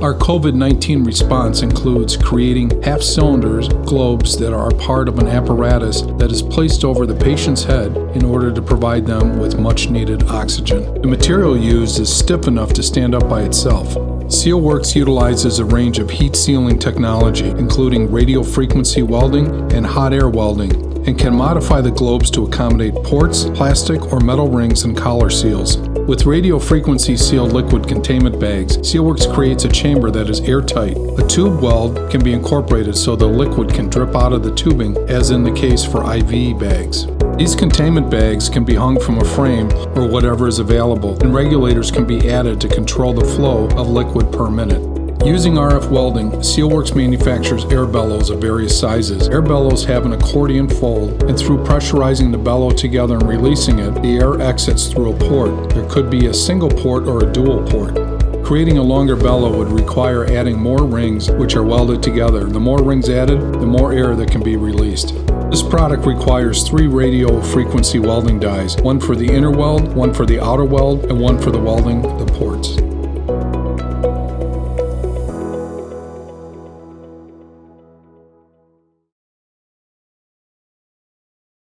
Our COVID-19 response includes creating half cylinders, globes that are part of an apparatus that is placed over the patient's head in order to provide them with much needed oxygen. The material used is stiff enough to stand up by itself. SealWerks utilizes a range of heat sealing technology, including radio frequency welding and hot air welding, and can modify the globes to accommodate ports, plastic or metal rings, and collar seals. With radio frequency sealed liquid containment bags, SealWerks creates a chamber that is airtight. A tube weld can be incorporated so the liquid can drip out of the tubing, as in the case for IV bags. These containment bags can be hung from a frame or whatever is available, and regulators can be added to control the flow of liquid per minute. Using RF welding, SealWerks manufactures air bellows of various sizes. Air bellows have an accordion fold, and through pressurizing the bellow together and releasing it, the air exits through a port. There could be a single port or a dual port. Creating a longer bellow would require adding more rings, which are welded together. The more rings added, the more air that can be released. This product requires 3 radio frequency welding dies, one for the inner weld, one for the outer weld, and one for the welding the ports.